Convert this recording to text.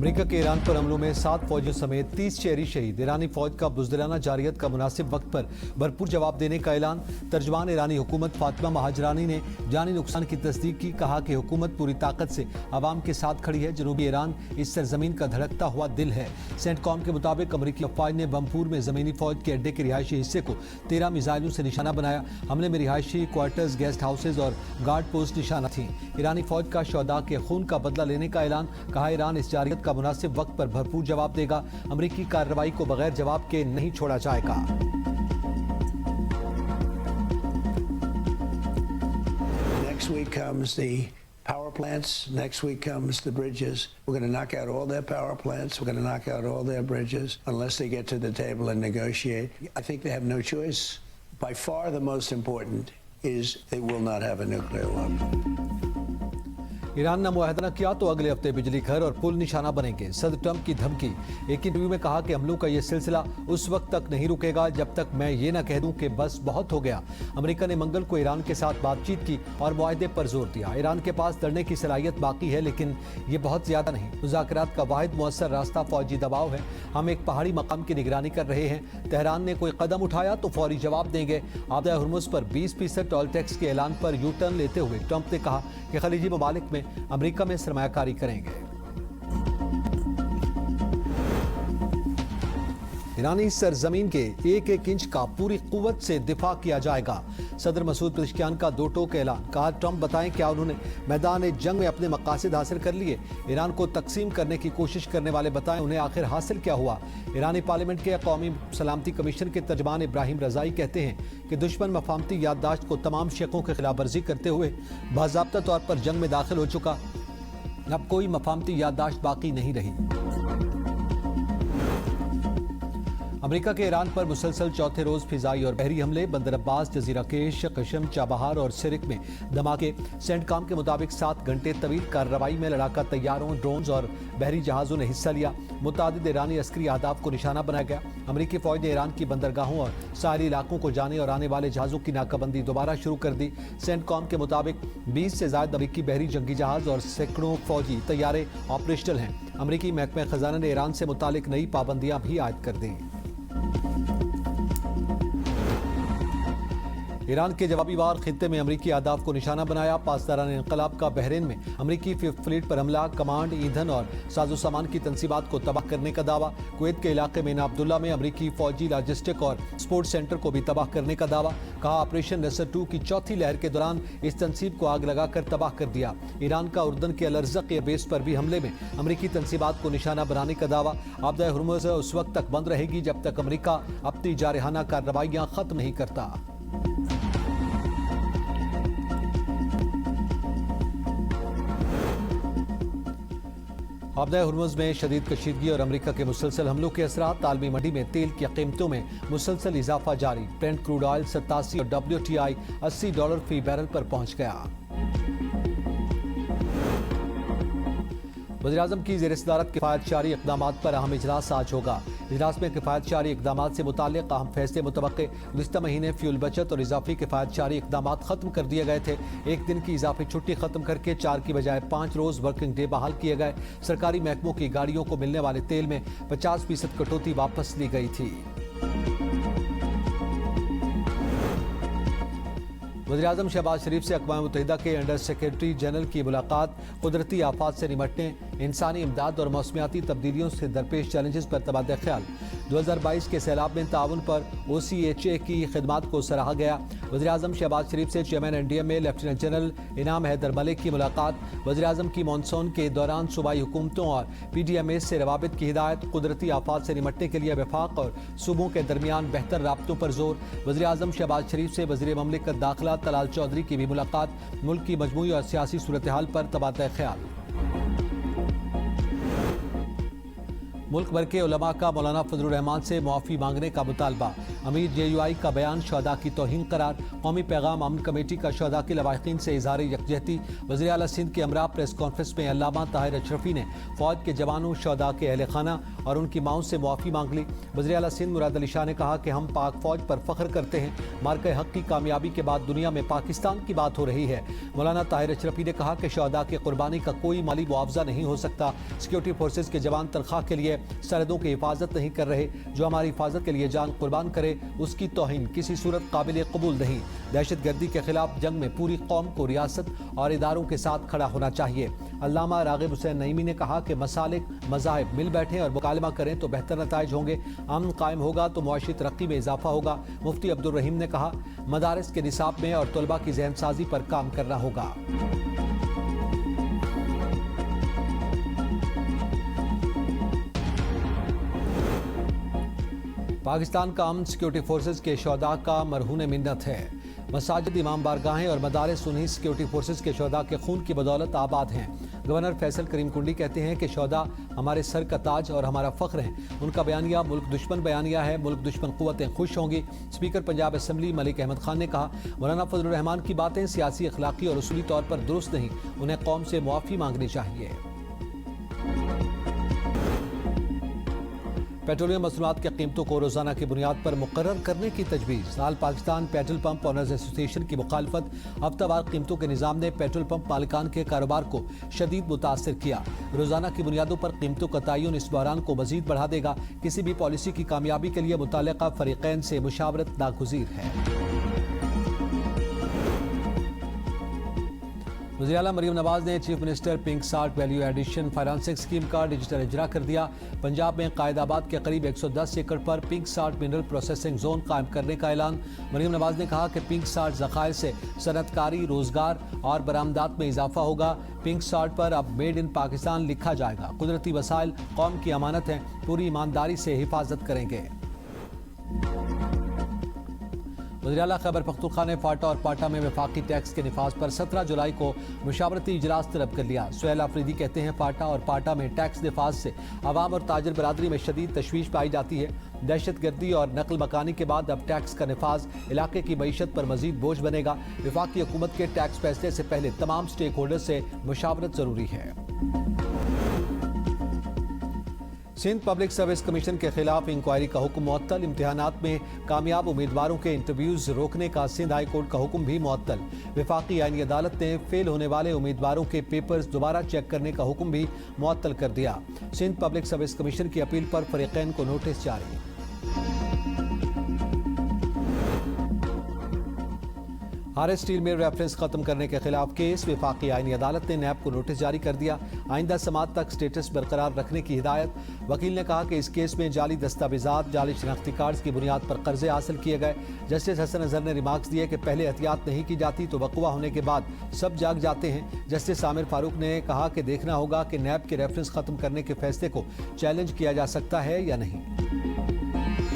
America के Iran पर हमलों में 7 फौजियों समेत 30 शहरी शहीद। ईरानी फौज का बुज़दिलाना जारियत का मुनासिब वक्त पर भरपूर जवाब देने का ऐलान। तर्जमान ईरानी हुकूमत फातिमा महाजरानी ने जानी नुकसान की तस्दीक की। कहा कि हुकूमत पूरी ताकत से आवाम के साथ खड़ी है। जनूबी ईरान इस सरजमीन का धड़कता हुआ दिल है। सेंटकॉम के मुताबिक अमरीकी अफवाज ने बमपूर में ज़मीनी फौज के अड्डे के रिहायशी हिस्से को 13 मिसाइलों से निशाना बनाया। हमले में रिहायशी क्वार्टर्स, गेस्ट हाउसेज और गार्ड पोस्ट निशाना थी। ईरानी फौज का शहदा के खून का बदला लेने का ऐलान। कहा ईरान इस जारियत का मुनासिब वक्त पर भरपूर जवाब देगा। अमरीकी कार्रवाई को बगैर जवाब के नहीं छोड़ा जाएगा। Next week comes the power plants. Next week comes the bridges. We're going to knock out all their power plants. We're going to knock out all their bridges unless they get to the table and negotiate. I think they have no choice. By far the most important is they will not have a nuclear weapon. Iran ने मुआहदा न किया तो अगले हफ्ते बिजली घर और पुल निशाना बनेंगे। सदर ट्रंप की धमकी। एक इंटरव्यू में कहा कि हमलों का यह सिलसिला उस वक्त तक नहीं रुकेगा जब तक मैं ये न कह दूं कि बस बहुत हो गया। अमेरिका ने मंगल को ईरान के साथ बातचीत की और मुआहदे पर जोर दिया। ईरान के पास लड़ने की सलाहियत बाकी है, लेकिन ये बहुत ज्यादा नहीं। मुज़ाकरात का वाहिद मुअस्सर रास्ता फौजी दबाव है। हम एक पहाड़ी मकाम की निगरानी कर रहे हैं। तेहरान ने कोई कदम उठाया तो फौरी जवाब देंगे। आबदा हुर्मुज़ पर 20% टोल टैक्स के ऐलान पर यू टर्न लेते हुए ट्रंप ने कहा कि खलीजी ममालिक में अमेरिका में सरमायाकारी करेंगे। ईरानी सरजमीन के एक एक इंच का पूरी कुव्वत से दिफा किया जाएगा। सदर मसूद पेज़ेश्कियान का दो टोक ऐलान। कहा ट्रंप बताएं क्या उन्होंने मैदान जंग में अपने मकासद हासिल कर लिए। ईरान को तकसीम करने की कोशिश करने वाले बताएं उन्हें आखिर हासिल क्या हुआ। ईरानी पार्लियामेंट के कौमी सलामती कमीशन के तर्जमान इब्राहिम रज़ाई कहते हैं कि दुश्मन मफामती याददाश्त को तमाम शकों की खिलाफ वर्जी करते हुए बाज़ाब्ता तौर पर जंग में दाखिल हो चुका। अब कोई मफामती याददाश्त बाकी नहीं रही। अमेरिका के ईरान पर मुसलसल चौथे रोज फिजाई और बहरी हमले। बंदर अब्बास, जजीरा केश, कशम, चाबहार और सिरिक में धमाके। सेंटकॉम के मुताबिक 7 घंटे तवील कार्रवाई में लड़ाका तैयारों, ड्रोन्स और बहरी जहाज़ों ने हिस्सा लिया। मुतादिद ईरानी अस्करी अहदाफ को निशाना बनाया गया। अमेरिकी फौज ने ईरान की बंदरगाहों और साहली इलाकों को जाने और आने वाले जहाज़ों की नाकाबंदी दोबारा शुरू कर दी। सेंटकॉम के मुताबिक 20 से ज्यादा अमेरिकी बहरी जंगी जहाज़ और सैकड़ों फौजी तैयारे ऑपरेशनल हैं। अमेरिकी महकमा खजाना ने ईरान से मुतालिक नई पाबंदियां भी आयद कर दी। ईरान के जवाबी वार खित्ते में अमरीकी अहदाफ को निशाना बनाया। पासदारान इंकलाब का बहरीन में अमरीकी फिफ्थ फ्लीट पर हमला। कमांड, ईंधन और साजो सामान की तंसीबात को तबाह करने का दावा। कुवैत के इलाके में अब्दुल्ला में अमरीकी फौजी लॉजिस्टिक और स्पोर्ट्स सेंटर को भी तबाह करने का दावा। कहा ऑपरेशन नसर 2 की चौथी लहर के दौरान इस तंसीब को आग लगाकर तबाह कर दिया। ईरान का उर्दन के अल-अर्ज़क़ एयरबेस पर भी हमले में अमरीकी तंसीबात को निशाना बनाने का दावा। आबदा हुर्मुज़ उस वक्त तक बंद रहेगी जब तक अमरीका अपनी जारहाना कार्रवाइयां खत्म नहीं करता। आबदा हुर्मुज़ में शदीद कशीदगी और अमरीका के मुसलसल हमलों के असरात। आलमी मंडी में तेल की कीमतों में मुसलसल इजाफा जारी। ब्रेंट क्रूड ऑयल 87 और WTI $80 फी बैरल पर पहुंच गया। वज़ीर-ए-आज़म की ज़ेर-ए-सदारत किफ़ायतशारी इक़दामात पर अहम इजलास आज होगा। इजलास में किफ़ायतशारी इक़दामात से मुताल्लिक़ अहम फैसले मुतवक्के। गुज़िश्ता महीने फ्यूल बचत और इजाफी किफ़ायतशारी इक़दामात ख़त्म कर दिए गए थे। एक दिन की इजाफी छुट्टी ख़त्म करके 4 की बजाय 5 रोज़ वर्किंग डे बहाल किए गए। सरकारी महकमों की गाड़ियों को मिलने वाले तेल में 50% कटौती वापस ली गई थी। वज़ीर-ए-आज़म शहबाज शरीफ से अक़वाम मुत्तहिदा के अंडर सेक्रेटरी जनरल की मुलाकात। कुदरती आफात से निपटने, इंसानी इमदाद और मौसमियाती तब्दीलियों से दरपेश चैलेंजेस पर तबादला ख्याल। 2022 के सैलाब में ताउन पर OCHA की खिदमात को सराहा गया। वज़ीर-ए-आज़म शहबाज शरीफ से चेयरमैन NDMA लेफ्टिनेंट जनरल इनाम हैदर मलिक की मुलाकात। वज़ीर-ए-आज़म की मानसून के दौरान सूबाई हुकूमतों और PDMA से रवाबित की हिदायत। कुदरती आफात से निपटने के लिए वफाक और सूबों के दरमियान बेहतर राब्तों पर जोर। वज़ीर-ए-आज़म शहबाज शरीफ से वज़ीर ममलिकत दाखिला तलाल चौधरी की भी मुलाकात। मुल्क की मजमूई और सियासी सूरत हाल पर तबादला ख्याल। मुल्क भर के उलमा का मौलाना फजलुर रहमान से मुआफ़ी मांगने का मुतालबा। अमीर JUI का बयान शहदा की तौहीन करार। कौमी पैगाम अमन कमेटी का शहदा के लवाहिकीन से इज़हार यकजहती। वज़ीर आला सिंध के हमरा प्रेस कॉन्फ्रेंस में अल्लामा ताहिर अशरफी ने फौज के जवानों, शहदा के अहले खाना और उनकी माओं से मुआफ़ी मांग ली। वज़ीर आला सिंध मुराद अली शाह ने कहा कि हम पाक फौज पर फ़ख्र करते हैं। मार्के हक़ की कामयाबी के बाद दुनिया में पाकिस्तान की बात हो रही है। मौलाना ताहिर अशरफी ने कहा कि शहदा की कुर्बानी का कोई माली मुआवजा नहीं हो सकता। सिक्योरिटी फोर्सेज के जवान तनख्वाह के लिए सरहदों की हिफाजत नहीं कर रहे। जो हमारी हिफाजत के लिए जान कुर्बान करे उसकी तौहीन किसी सूरत काबिल कबूल नहीं। दहशत गर्दी के खिलाफ जंग में पूरी कौम को रियासत और इदारों के साथ खड़ा होना चाहिए। अल्लामा रागिब हुसैन नईमी ने कहा कि मसालिक मज़ाहिब मिल बैठें और मुकालमा करें तो बेहतर नताइज होंगे। अमन कायम होगा तो मुआशी तरक्की में इजाफा होगा। मुफ्ती अब्दुल रहीम ने कहा मदारिस के निसाब में और तलबा की ज़हन साजी पर काम करना होगा। पाकिस्तान का अमन सिक्योरिटी फोर्सेज के शहदा का मरहून मिन्नत है। मसाजिद, इमाम बारगाहें और मदारिस उन्हीं सिक्योरिटी फोर्सेज के शहदा के खून की बदौलत आबाद हैं। गवर्नर फैसल करीम कुंडी कहते हैं कि शहदा हमारे सर का ताज और हमारा फ़ख्र हैं। उनका बयानिया मुल्क दुश्मन बयानिया है। मुल्क दुश्मन क़ुव्वतें खुश होंगी। स्पीकर पंजाब असम्बली मलिक अहमद खान ने कहा मौलाना फजलुर रहमान की बातें सियासी, अखलाकी और उसूली तौर पर दुरुस्त नहीं। उन्हें कौम से मुआफ़ी मांगनी चाहिए। पेट्रोलियम मसनूआत की कीमतों को रोजाना की बुनियाद पर मुकर्रर करने की तजवीज़। All Pakistan petrol pump owners association की मुखालफत। हफ्तावार कीमतों के निज़ाम ने पेट्रोल पंप मालिकान के कारोबार को शदीद मुतासर किया। रोजाना की बुनियादों पर कीमतों का तयन इस बहरान को मजीद बढ़ा देगा। किसी भी पॉलिसी की कामयाबी के लिए मुतल्लिका फरीक़ैन से मुशावरत नागुज़ीर है। वज़ीर आला मरीम नवाज ने chief minister pink salt value addition financing scheme का डिजिटल इजरा कर दिया। पंजाब में कायदाबाद के करीब 110 एकड़ पर pink salt mineral processing zone कायम करने का ऐलान। मरीम नवाज ने कहा कि पिंक साल्ट ज़खायर से सनतकारी, रोजगार और बरामदात में इजाफा होगा। पिंक साल्ट पर अब मेड इन पाकिस्तान लिखा जाएगा। कुदरती वसाइल कौम की अमानत हैं, पूरी ईमानदारी से हिफाजत करेंगे। वज़ीर आला खैबर पख्तूनख्वा ने फाटा और पाटा में वफाकी टैक्स के निफाज पर 17 जुलाई को मुशावरती इजलास तलब कर लिया। सुहेल आफरीदी कहते हैं फाटा और पाटा में टैक्स निफाज से अवाम और ताजर बरादरी में शदीद तशवीश पाई जाती है। दहशत गर्दी और नकल मकानी के बाद अब टैक्स का निफाज इलाके की मईशत पर मजीद बोझ बनेगा। वफाकी हुकूमत के टैक्स फैसले से पहले तमाम स्टेक होल्डर से मुशावरत जरूरी है। सिंध पब्लिक सर्विस कमीशन के खिलाफ इंक्वायरी का हुक्म मुअत्तल। इम्तिहानात में कामयाब उम्मीदवारों के इंटरव्यूज रोकने का सिंध हाई कोर्ट का हुक्म भी मुअत्तल। वफाकी आईनी अदालत ने फेल होने वाले उम्मीदवारों के पेपर्स दोबारा चेक करने का हुक्म भी मुअत्तल कर दिया। सिंध पब्लिक सर्विस कमीशन की अपील पर फरीक़ैन को नोटिस जारी। हारेस स्टील मिल रेफरेंस खत्म करने के खिलाफ केस। वफाकी आईनी अदालत ने नैब को नोटिस जारी कर दिया। आइंदा समात तक स्टेटस बरकरार रखने की हिदायत। वकील ने कहा कि इस केस में जाली दस्तावेजात, जाली शनाख्ती कार्ड की बुनियाद पर कर्जे हासिल किए गए। जस्टिस हसन अजहर ने रिमार्क्स दिए कि पहले एहतियात नहीं की जाती तो वक़वा होने के बाद सब जाग जाते हैं। जस्टिस आमिर फारूक ने कहा कि देखना होगा कि नैब के रेफरेंस खत्म करने के फैसले को चैलेंज किया जा सकता है या नहीं।